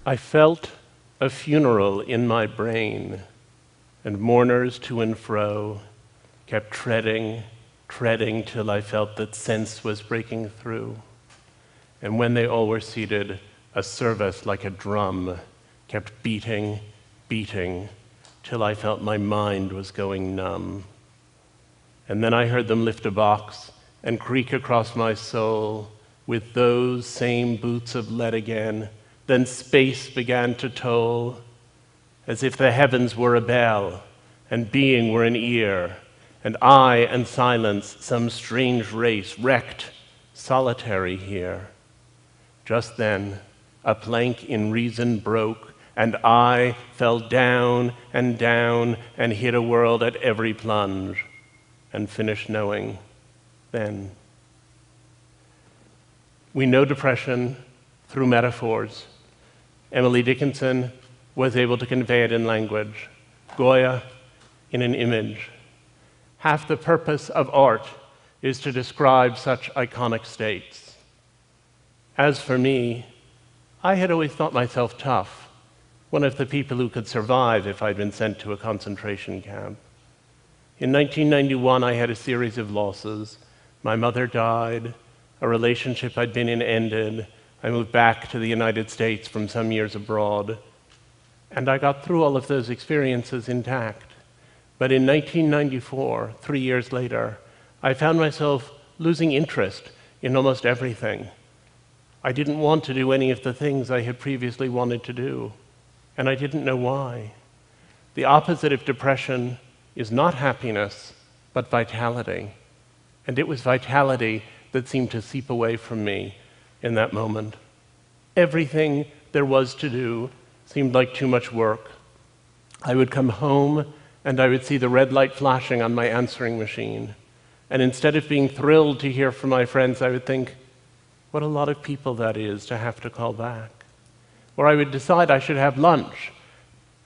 I felt a funeral in my brain, and mourners to and fro kept treading till I felt that sense was breaking through. And when they all were seated, a service like a drum kept beating, till I felt my mind was going numb. And then I heard them lift a box and creak across my soul with those same boots of lead again. Then space began to toll, as if the heavens were a bell and being were an ear, and I and silence some strange race wrecked, solitary here. Just then, a plank in reason broke, and I fell down and hit a world at every plunge, and finished knowing then. We know depression through metaphors. Emily Dickinson was able to convey it in language, Goya in an image. Half the purpose of art is to describe such iconic states. As for me, I had always thought myself tough, one of the people who could survive if I'd been sent to a concentration camp. In 1991, I had a series of losses. My mother died, a relationship I'd been in ended, I moved back to the United States from some years abroad, and I got through all of those experiences intact. But in 1994, 3 years later, I found myself losing interest in almost everything. I didn't want to do any of the things I had previously wanted to do, and I didn't know why. The opposite of depression is not happiness, but vitality. And it was vitality that seemed to seep away from me in that moment. Everything there was to do seemed like too much work. I would come home and I would see the red light flashing on my answering machine. And instead of being thrilled to hear from my friends, I would think, what a lot of people that is to have to call back. Or I would decide I should have lunch,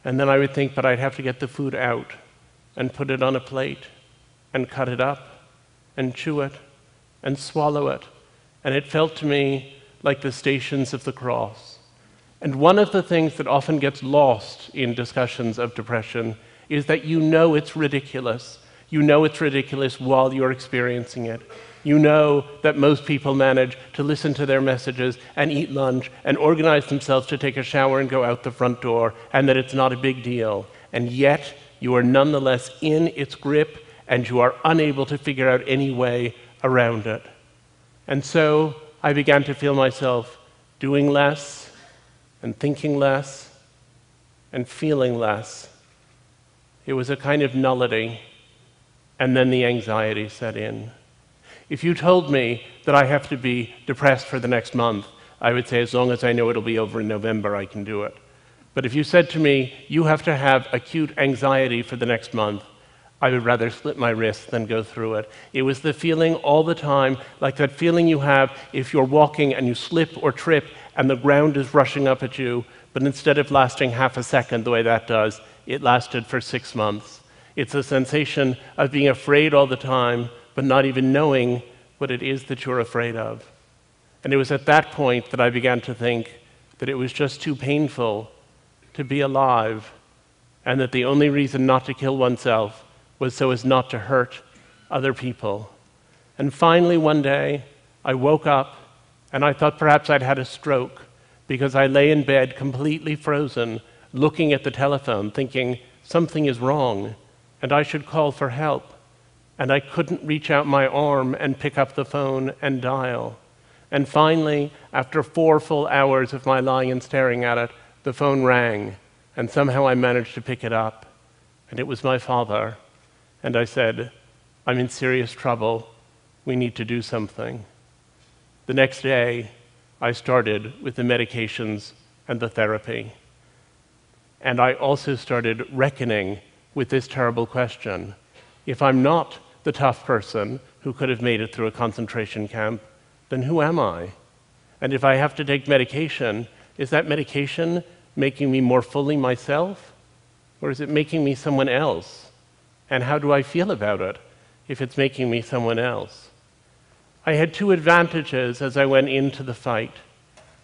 and then I would think, but I'd have to get the food out and put it on a plate and cut it up and chew it and swallow it. And it felt to me like the Stations of the Cross. And one of the things that often gets lost in discussions of depression is that you know it's ridiculous. You know it's ridiculous while you're experiencing it. You know that most people manage to listen to their messages and eat lunch and organize themselves to take a shower and go out the front door, and that it's not a big deal. And yet, you are nonetheless in its grip, and you are unable to figure out any way around it. And so I began to feel myself doing less and thinking less and feeling less. It was a kind of nullity, and then the anxiety set in. If you told me that I have to be depressed for the next month, I would say as long as I know it'll be over in November, I can do it. But if you said to me, you have to have acute anxiety for the next month, I would rather slit my wrist than go through it. It was the feeling all the time, like that feeling you have if you're walking and you slip or trip and the ground is rushing up at you, but instead of lasting half a second the way that does, it lasted for 6 months. It's a sensation of being afraid all the time, but not even knowing what it is that you're afraid of. And it was at that point that I began to think that it was just too painful to be alive, and that the only reason not to kill oneself was so as not to hurt other people. And finally one day, I woke up and I thought perhaps I'd had a stroke, because I lay in bed completely frozen, looking at the telephone, thinking something is wrong and I should call for help. And I couldn't reach out my arm and pick up the phone and dial. And finally, after 4 full hours of my lying and staring at it, the phone rang, and somehow I managed to pick it up. And it was my father. And I said, I'm in serious trouble. We need to do something. The next day, I started with the medications and the therapy. And I also started reckoning with this terrible question. If I'm not the tough person who could have made it through a concentration camp, then who am I? And if I have to take medication, is that medication making me more fully myself? Or is it making me someone else? And how do I feel about it if it's making me someone else? I had 2 advantages as I went into the fight.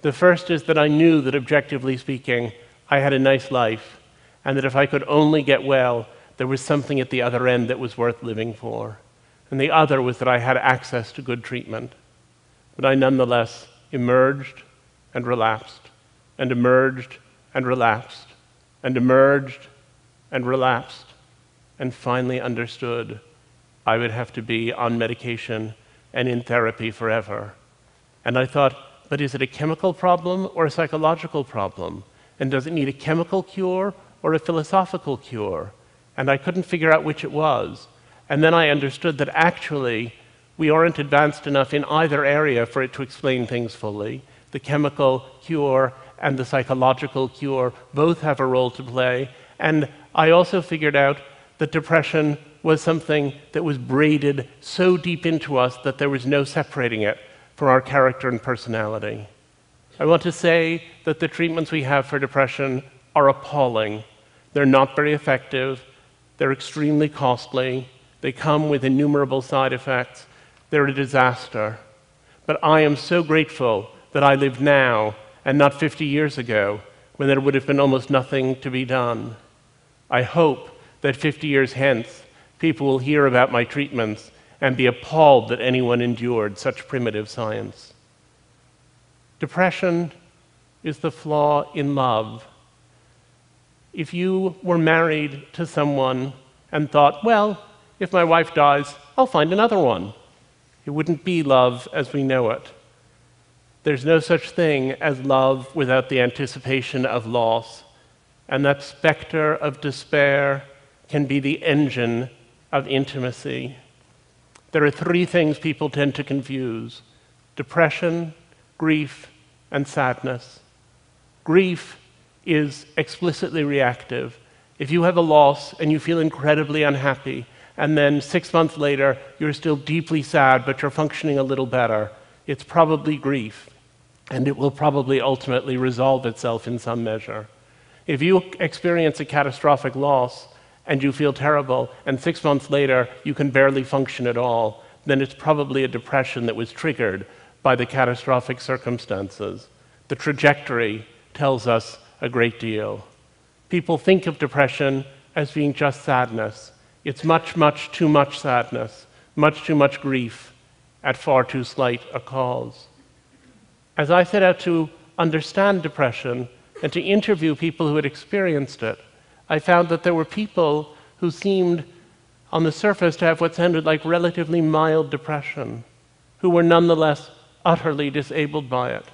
The first is that I knew that, objectively speaking, I had a nice life, and that if I could only get well, there was something at the other end that was worth living for. And the other was that I had access to good treatment. But I nonetheless emerged and relapsed, and emerged and relapsed, and emerged and relapsed, and finally understood I would have to be on medication and in therapy forever. And I thought, but is it a chemical problem or a psychological problem? And does it need a chemical cure or a philosophical cure? And I couldn't figure out which it was. And then I understood that actually we aren't advanced enough in either area for it to explain things fully. The chemical cure and the psychological cure both have a role to play. And I also figured out that depression was something that was braided so deep into us that there was no separating it from our character and personality. I want to say that the treatments we have for depression are appalling. They're not very effective. They're extremely costly. They come with innumerable side effects. They're a disaster. But I am so grateful that I live now and not 50 years ago, when there would have been almost nothing to be done. I hope that 50 years hence, people will hear about my treatments and be appalled that anyone endured such primitive science. Depression is the flaw in love. If you were married to someone and thought, well, if my wife dies, I'll find another one, it wouldn't be love as we know it. There's no such thing as love without the anticipation of loss, and that specter of despair can be the engine of intimacy. There are three things people tend to confuse: depression, grief, and sadness. Grief is explicitly reactive. If you have a loss and you feel incredibly unhappy, and then 6 months later you're still deeply sad but you're functioning a little better, it's probably grief, and it will probably ultimately resolve itself in some measure. If you experience a catastrophic loss and you feel terrible, and 6 months later you can barely function at all, then it's probably a depression that was triggered by the catastrophic circumstances. The trajectory tells us a great deal. People think of depression as being just sadness. It's much, much too much sadness, much too much grief at far too slight a cause. As I set out to understand depression and to interview people who had experienced it, I found that there were people who seemed, on the surface, to have what sounded like relatively mild depression, who were nonetheless utterly disabled by it.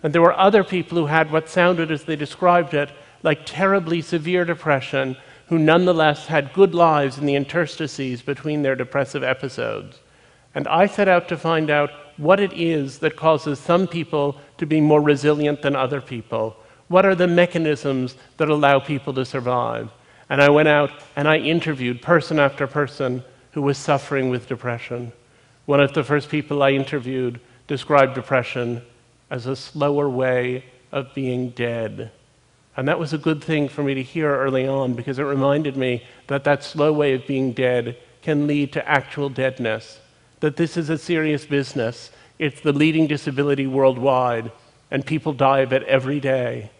And there were other people who had what sounded, as they described it, like terribly severe depression, who nonetheless had good lives in the interstices between their depressive episodes. And I set out to find out what it is that causes some people to be more resilient than other people. What are the mechanisms that allow people to survive? And I went out and I interviewed person after person who was suffering with depression. One of the first people I interviewed described depression as a slower way of being dead. And that was a good thing for me to hear early on, because it reminded me that that slow way of being dead can lead to actual deadness, that this is a serious business. It's the leading disability worldwide, and people die of it every day.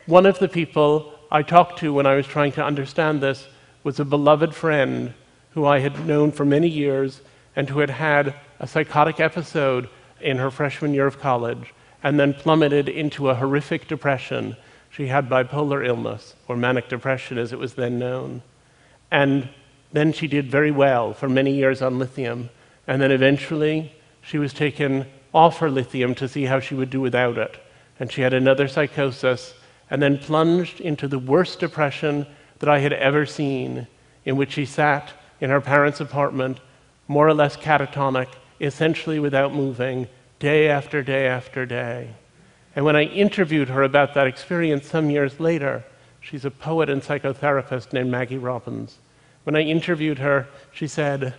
One of the people I talked to when I was trying to understand this was a beloved friend who I had known for many years and who had had a psychotic episode in her freshman year of college and then plummeted into a horrific depression. She had bipolar illness, or manic depression as it was then known. And then she did very well for many years on lithium, and then eventually she was taken off her lithium to see how she would do without it. And she had another psychosis, and then plunged into the worst depression that I had ever seen, in which she sat in her parents' apartment, more or less catatonic, essentially without moving, day after day after day. And when I interviewed her about that experience some years later, she's a poet and psychotherapist named Maggie Robbins. When I interviewed her, she said,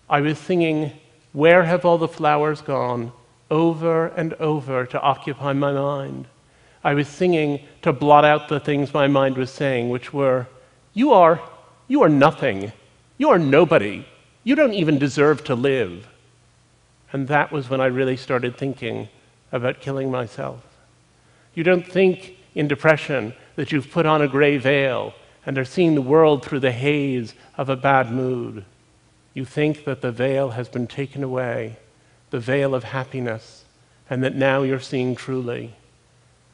I was singing, "Where Have All the Flowers Gone?" over and over to occupy my mind. I was singing to blot out the things my mind was saying, which were, you are nothing. You are nobody. You don't even deserve to live. And that was when I really started thinking about killing myself. You don't think in depression that you've put on a gray veil and are seeing the world through the haze of a bad mood. You think that the veil has been taken away, the veil of happiness, and that now you're seeing truly.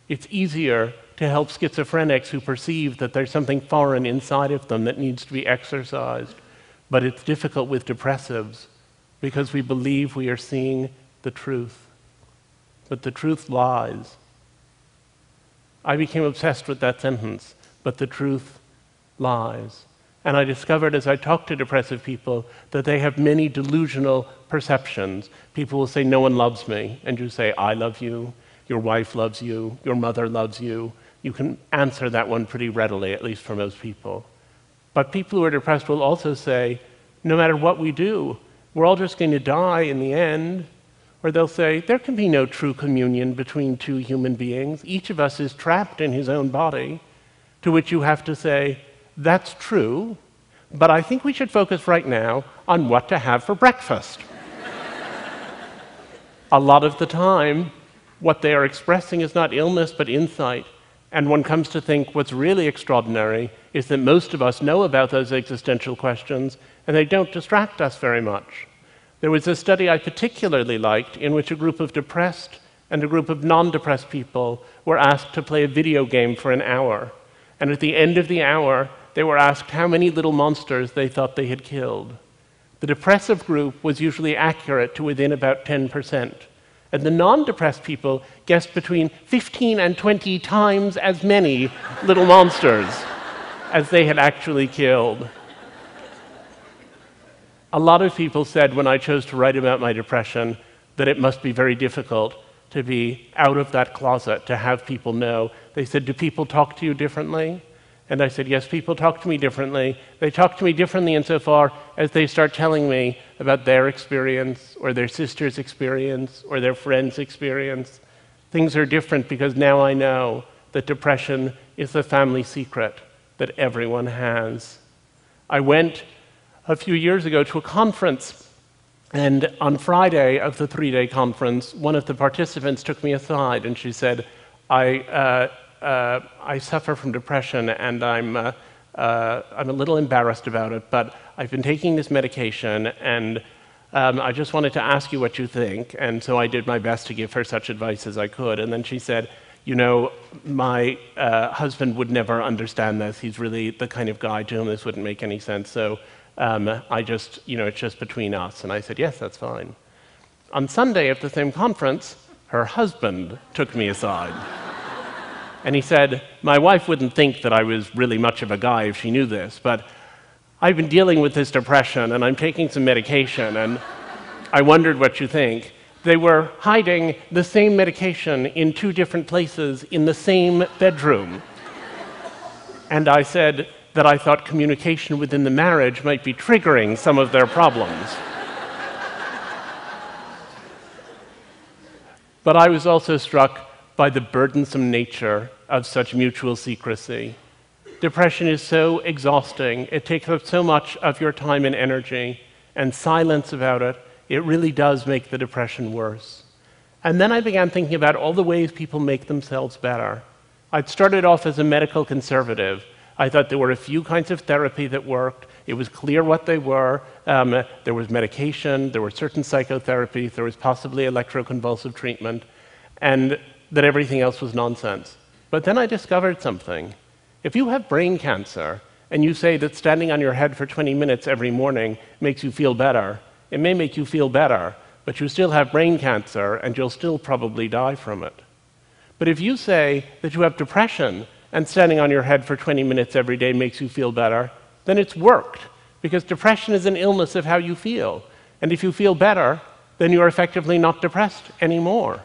It's easier to help schizophrenics who perceive that there's something foreign inside of them that needs to be exorcised, but it's difficult with depressives because we believe we are seeing the truth. But the truth lies. I became obsessed with that sentence, but the truth lies. And I discovered as I talked to depressive people that they have many delusional perceptions. People will say, no one loves me, and you say, I love you, your wife loves you, your mother loves you. You can answer that one pretty readily, at least for most people. But people who are depressed will also say, no matter what we do, we're all just going to die in the end. Or they'll say, there can be no true communion between two human beings. Each of us is trapped in his own body, to which you have to say, that's true, but I think we should focus right now on what to have for breakfast. A lot of the time, what they are expressing is not illness, but insight. And one comes to think what's really extraordinary is that most of us know about those existential questions, and they don't distract us very much. There was a study I particularly liked in which a group of depressed and a group of non-depressed people were asked to play a video game for an hour. And at the end of the hour, they were asked how many little monsters they thought they had killed. The depressive group was usually accurate to within about 10%. And the non-depressed people guessed between 15 and 20 times as many little monsters as they had actually killed. A lot of people said when I chose to write about my depression that it must be very difficult to be out of that closet, to have people know. They said, do people talk to you differently? And I said, yes, people talk to me differently. They talk to me differently insofar as they start telling me about their experience or their sister's experience or their friend's experience. Things are different because now I know that depression is a family secret that everyone has. I went a few years ago to a conference, and on Friday of the 3-day conference, one of the participants took me aside and she said, I suffer from depression and I'm a little embarrassed about it, but I've been taking this medication and I just wanted to ask you what you think. And so I did my best to give her such advice as I could. And then she said, you know, my husband would never understand this. He's really the kind of guy to whom this wouldn't make any sense. So it's just between us. And I said, yes, that's fine. On Sunday at the same conference, her husband took me aside. And he said, my wife wouldn't think that I was really much of a guy if she knew this, but I've been dealing with this depression and I'm taking some medication and I wondered what you think. They were hiding the same medication in 2 different places in the same bedroom. And I said that I thought communication within the marriage might be triggering some of their problems. But I was also struck by the burdensome nature of such mutual secrecy. Depression is so exhausting. It takes up so much of your time and energy, and silence about it, it really does make the depression worse. And then I began thinking about all the ways people make themselves better. I'd started off as a medical conservative. I thought there were a few kinds of therapy that worked. It was clear what they were. There was medication, there were certain psychotherapies, there was possibly electroconvulsive treatment, and that everything else was nonsense. But then I discovered something. If you have brain cancer and you say that standing on your head for 20 minutes every morning makes you feel better, it may make you feel better, but you still have brain cancer and you'll still probably die from it. But if you say that you have depression and standing on your head for 20 minutes every day makes you feel better, then it's worked, because depression is an illness of how you feel. And if you feel better, then you're effectively not depressed anymore.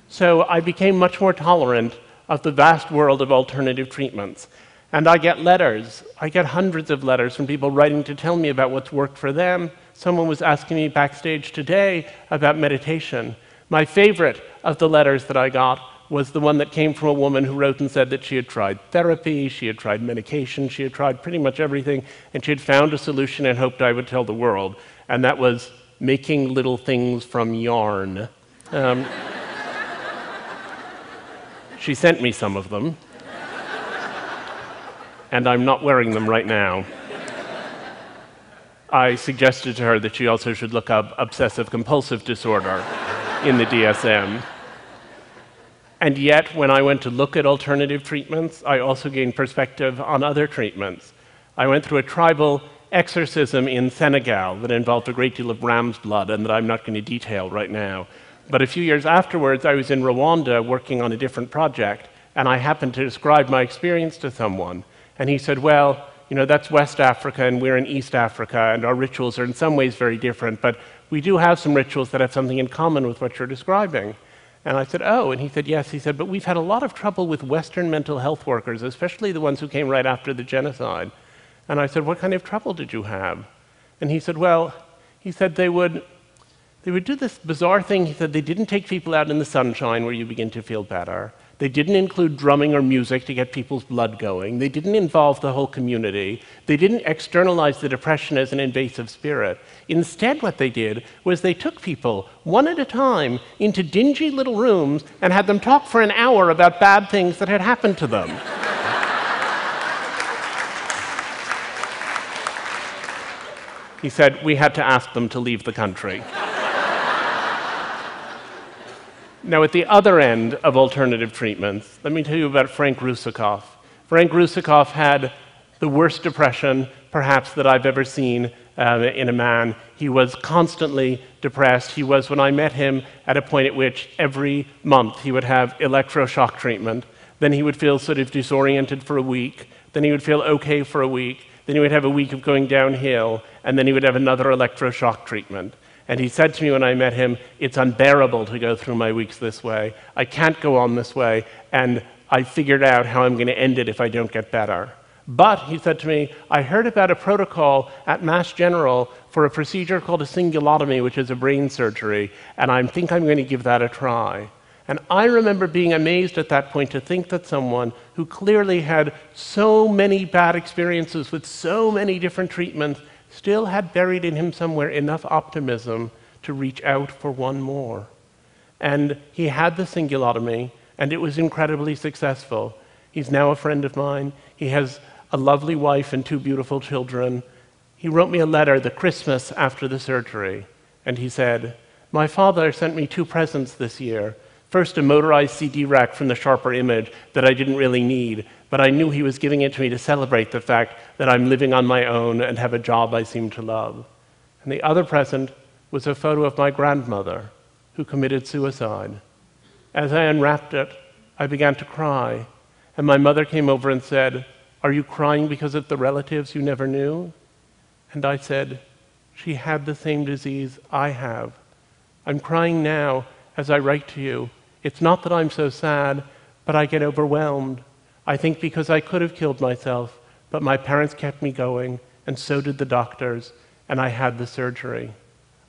So I became much more tolerant of the vast world of alternative treatments. And I get letters. I get hundreds of letters from people writing to tell me about what's worked for them. Someone was asking me backstage today about meditation. My favorite of the letters that I got was the one that came from a woman who wrote and said that she had tried therapy, she had tried medication, she had tried pretty much everything, and she had found a solution and hoped I would tell the world. And that was making little things from yarn. She sent me some of them, and I'm not wearing them right now. I suggested to her that she also should look up obsessive-compulsive disorder in the DSM. And yet, when I went to look at alternative treatments, I also gained perspective on other treatments. I went through a tribal exorcism in Senegal that involved a great deal of ram's blood and that I'm not going to detail right now. But a few years afterwards, I was in Rwanda working on a different project, and I happened to describe my experience to someone. And he said, well, you know, that's West Africa and we're in East Africa, and our rituals are in some ways very different, but we do have some rituals that have something in common with what you're describing. And I said, oh, and he said, yes. He said, but we've had a lot of trouble with Western mental health workers, especially the ones who came right after the genocide. And I said, what kind of trouble did you have? And he said, well, he said they would do this bizarre thing. He said they didn't take people out in the sunshine where you begin to feel better. They didn't include drumming or music to get people's blood going. They didn't involve the whole community. They didn't externalize the depression as an invasive spirit. Instead, what they did was they took people, one at a time, into dingy little rooms and had them talk for an hour about bad things that had happened to them. He said, we had to ask them to leave the country. Now, at the other end of alternative treatments, let me tell you about Frank Russakoff. Frank Russakoff had the worst depression, perhaps, that I've ever seen in a man. He was constantly depressed. He was, when I met him, at a point at which every month he would have electroshock treatment. Then he would feel sort of disoriented for a week. Then he would feel okay for a week. Then he would have a week of going downhill. And then he would have another electroshock treatment. And he said to me when I met him, it's unbearable to go through my weeks this way. I can't go on this way, and I figured out how I'm going to end it if I don't get better. But, he said to me, I heard about a protocol at Mass General for a procedure called a cingulotomy, which is a brain surgery, and I think I'm going to give that a try. And I remember being amazed at that point to think that someone who clearly had so many bad experiences with so many different treatments still had buried in him somewhere enough optimism to reach out for one more. And he had the cingulotomy, and it was incredibly successful. He's now a friend of mine. He has a lovely wife and 2 beautiful children. He wrote me a letter the Christmas after the surgery, and he said, my father sent me 2 presents this year. First, a motorized CD rack from the Sharper Image that I didn't really need, but I knew he was giving it to me to celebrate the fact that I'm living on my own and have a job I seem to love. And the other present was a photo of my grandmother, who committed suicide. As I unwrapped it, I began to cry, and my mother came over and said, are you crying because of the relatives you never knew? And I said, she had the same disease I have. I'm crying now as I write to you. It's not that I'm so sad, but I get overwhelmed. I think because I could have killed myself, but my parents kept me going, and so did the doctors, and I had the surgery.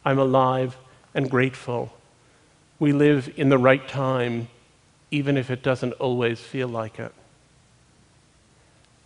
I'm alive and grateful. We live in the right time, even if it doesn't always feel like it.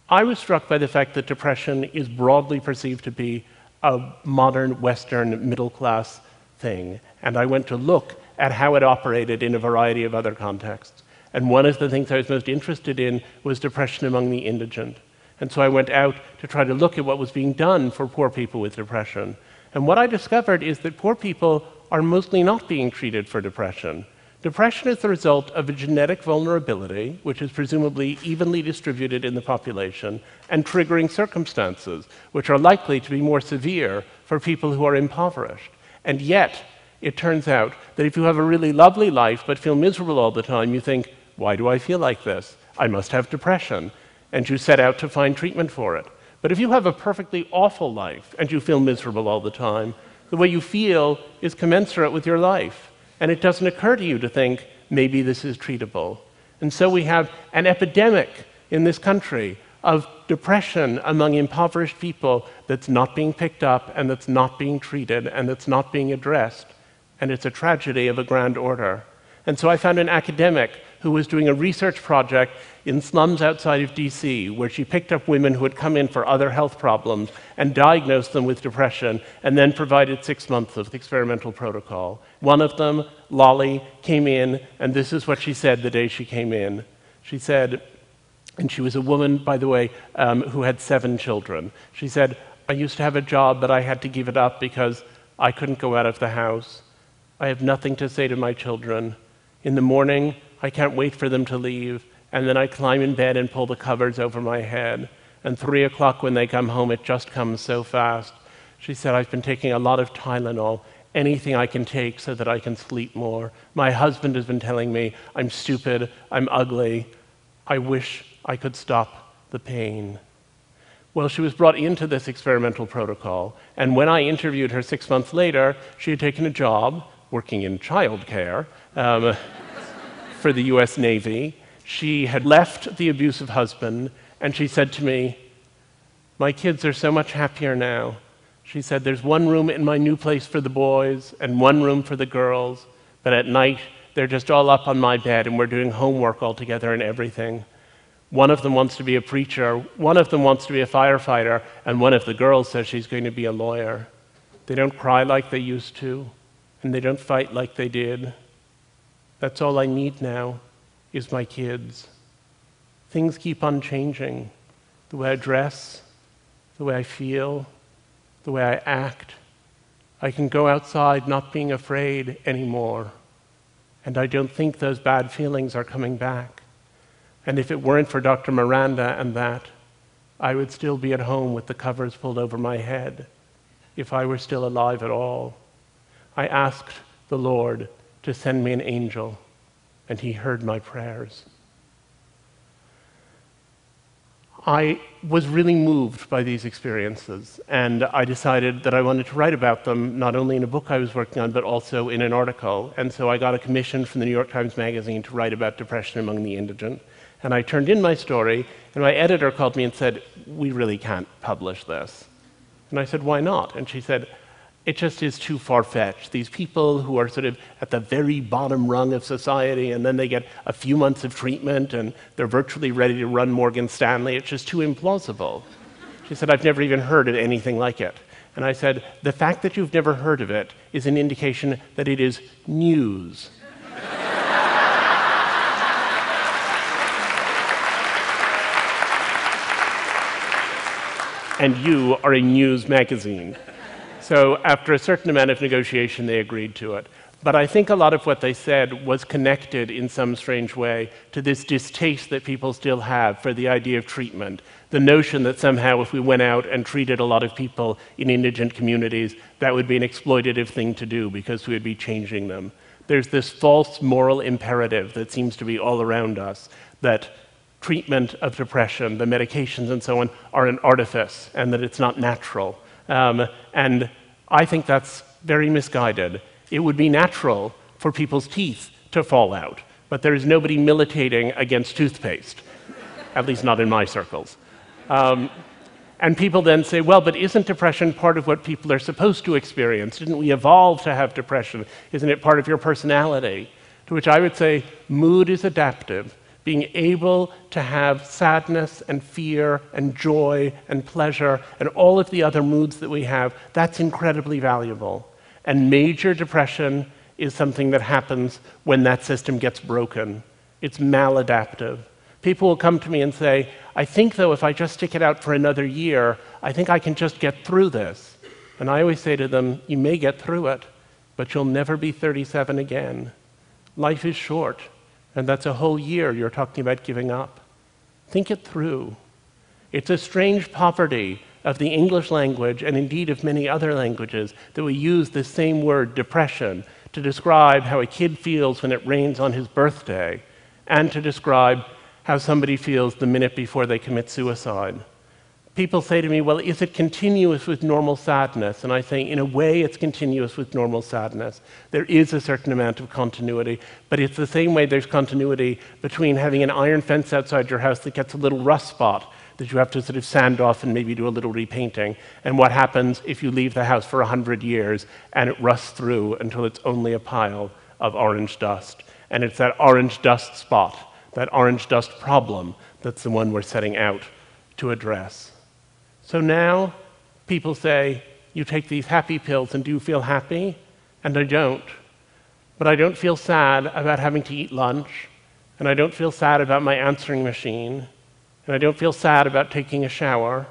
I was struck by the fact that depression is broadly perceived to be a modern Western middle-class thing, and I went to look at how it operated in a variety of other contexts. And one of the things I was most interested in was depression among the indigent. And so I went out to try to look at what was being done for poor people with depression. And what I discovered is that poor people are mostly not being treated for depression. Depression is the result of a genetic vulnerability, which is presumably evenly distributed in the population, and triggering circumstances, which are likely to be more severe for people who are impoverished. And yet, it turns out that if you have a really lovely life but feel miserable all the time, you think, why do I feel like this? I must have depression. And you set out to find treatment for it. But if you have a perfectly awful life and you feel miserable all the time, the way you feel is commensurate with your life. And it doesn't occur to you to think, maybe this is treatable. And so we have an epidemic in this country of depression among impoverished people that's not being picked up and that's not being treated and that's not being addressed. And it's a tragedy of a grand order. And so I found an academic who was doing a research project in slums outside of DC, where she picked up women who had come in for other health problems and diagnosed them with depression, and then provided 6 months of the experimental protocol. One of them, Lolly, came in, and this is what she said the day she came in. She said, and she was a woman, by the way, who had 7 children. She said, "I used to have a job, but I had to give it up because I couldn't go out of the house. I have nothing to say to my children. In the morning, I can't wait for them to leave, and then I climb in bed and pull the covers over my head. And 3 o'clock when they come home, it just comes so fast." She said, "I've been taking a lot of Tylenol, anything I can take so that I can sleep more. My husband has been telling me I'm stupid, I'm ugly. I wish I could stop the pain." Well, she was brought into this experimental protocol, and when I interviewed her 6 months later, she had taken a job working in childcare for the US Navy. She had left the abusive husband, and she said to me, "My kids are so much happier now." She said, "There's one room in my new place for the boys and one room for the girls, but at night they're just all up on my bed and we're doing homework all together and everything. One of them wants to be a preacher, one of them wants to be a firefighter, and one of the girls says she's going to be a lawyer. They don't cry like they used to, and they don't fight like they did. That's all I need now, is my kids. Things keep on changing. The way I dress, the way I feel, the way I act. I can go outside not being afraid anymore, and I don't think those bad feelings are coming back. And if it weren't for Dr. Miranda and that, I would still be at home with the covers pulled over my head, if I were still alive at all. I asked the Lord to send me an angel, and he heard my prayers." I was really moved by these experiences, and I decided that I wanted to write about them, not only in a book I was working on, but also in an article. And so I got a commission from the New York Times Magazine to write about depression among the indigent. And I turned in my story, and my editor called me and said, "We really can't publish this." And I said, "Why not?" And she said, "It just is too far-fetched. These people who are sort of at the very bottom rung of society, and then they get a few months of treatment, and they're virtually ready to run Morgan Stanley. It's just too implausible." She said, "I've never even heard of anything like it." And I said, "The fact that you've never heard of it is an indication that it is news." And you are a news magazine. So after a certain amount of negotiation, they agreed to it. But I think a lot of what they said was connected in some strange way to this distaste that people still have for the idea of treatment, the notion that somehow if we went out and treated a lot of people in indigent communities, that would be an exploitative thing to do because we would be changing them. There's this false moral imperative that seems to be all around us, that treatment of depression, the medications and so on, are an artifice and that it's not natural. And I think that's very misguided. It would be natural for people's teeth to fall out, but there is nobody militating against toothpaste, at least not in my circles. And people then say, well, but isn't depression part of what people are supposed to experience? Didn't we evolve to have depression? Isn't it part of your personality? To which I would say, mood is adaptive. Being able to have sadness and fear and joy and pleasure and all of the other moods that we have, that's incredibly valuable. And major depression is something that happens when that system gets broken. It's maladaptive. People will come to me and say, I think, though, if I just stick it out for another year, I think I can just get through this. And I always say to them, you may get through it, but you'll never be 37 again. Life is short. And that's a whole year you're talking about giving up. Think it through. It's a strange poverty of the English language, and indeed of many other languages, that we use the same word, depression, to describe how a kid feels when it rains on his birthday, and to describe how somebody feels the minute before they commit suicide. People say to me, well, is it continuous with normal sadness? And I say, in a way, it's continuous with normal sadness. There is a certain amount of continuity, but it's the same way there's continuity between having an iron fence outside your house that gets a little rust spot that you have to sort of sand off and maybe do a little repainting, and what happens if you leave the house for 100 years and it rusts through until it's only a pile of orange dust. And it's that orange dust spot, that orange dust problem, that's the one we're setting out to address. So now people say, you take these happy pills and do you feel happy? And I don't. But I don't feel sad about having to eat lunch, and I don't feel sad about my answering machine, and I don't feel sad about taking a shower.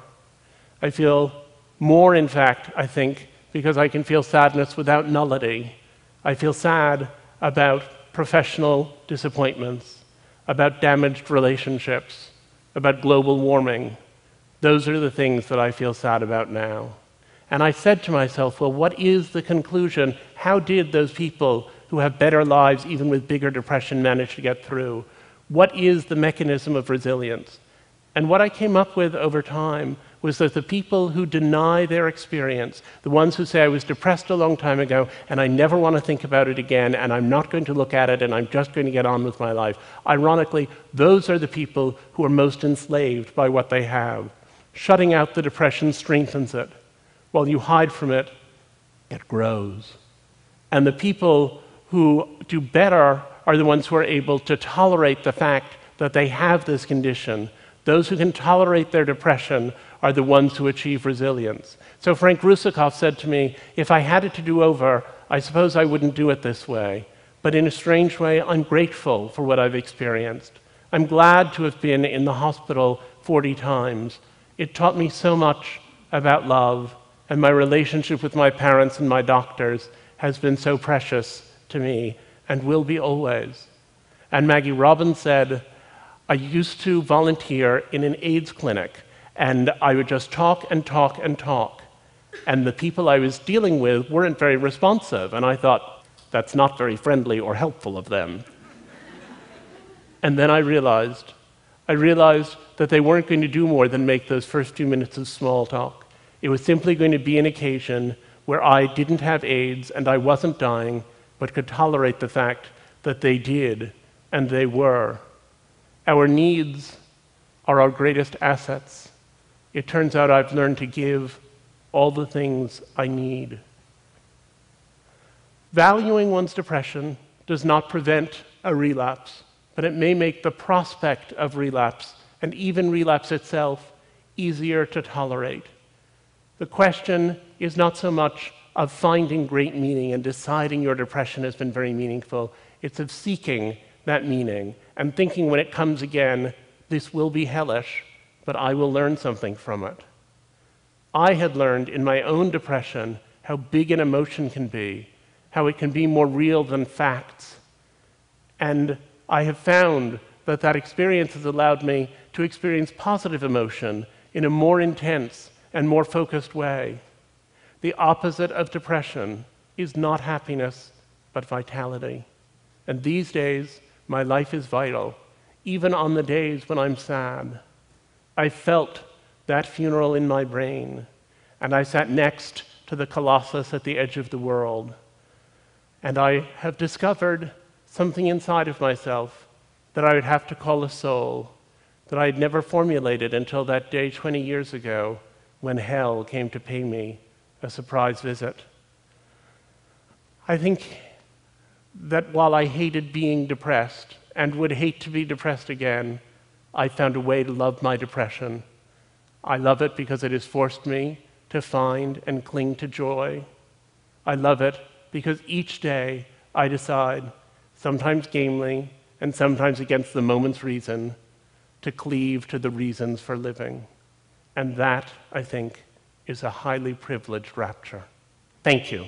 I feel more, in fact, I think, because I can feel sadness without nullity. I feel sad about professional disappointments, about damaged relationships, about global warming. Those are the things that I feel sad about now. And I said to myself, well, what is the conclusion? How did those people who have better lives, even with bigger depression, manage to get through? What is the mechanism of resilience? And what I came up with over time was that the people who deny their experience, the ones who say, I was depressed a long time ago, and I never want to think about it again, and I'm not going to look at it, and I'm just going to get on with my life. Ironically, those are the people who are most enslaved by what they have. Shutting out the depression strengthens it. While you hide from it, it grows. And the people who do better are the ones who are able to tolerate the fact that they have this condition. Those who can tolerate their depression are the ones who achieve resilience. So Frank Russakoff said to me, if I had it to do over, I suppose I wouldn't do it this way. But in a strange way, I'm grateful for what I've experienced. I'm glad to have been in the hospital 40 times. It taught me so much about love, and my relationship with my parents and my doctors has been so precious to me and will be always. And Maggie Robbins said, I used to volunteer in an AIDS clinic, and I would just talk and talk and talk. And the people I was dealing with weren't very responsive, and I thought, that's not very friendly or helpful of them. And then I realized that they weren't going to do more than make those first few minutes of small talk. It was simply going to be an occasion where I didn't have AIDS and I wasn't dying, but could tolerate the fact that they did, and they were. Our needs are our greatest assets. It turns out I've learned to give all the things I need. Valuing one's depression does not prevent a relapse, but it may make the prospect of relapse, and even relapse itself, easier to tolerate. The question is not so much of finding great meaning and deciding your depression has been very meaningful. It's of seeking that meaning and thinking when it comes again, this will be hellish, but I will learn something from it. I had learned in my own depression how big an emotion can be, how it can be more real than facts. And I have found that that experience has allowed me to experience positive emotion in a more intense and more focused way. The opposite of depression is not happiness, but vitality. And these days, my life is vital, even on the days when I'm sad. I felt that funeral in my brain, and I sat next to the Colossus at the edge of the world. And I have discovered something inside of myself that I would have to call a soul, that I had never formulated until that day 20 years ago when hell came to pay me a surprise visit. I think that while I hated being depressed and would hate to be depressed again, I found a way to love my depression. I love it because it has forced me to find and cling to joy. I love it because each day I decide, sometimes gamely and sometimes against the moment's reason, to cleave to the reasons for living. And that, I think, is a highly privileged rapture. Thank you.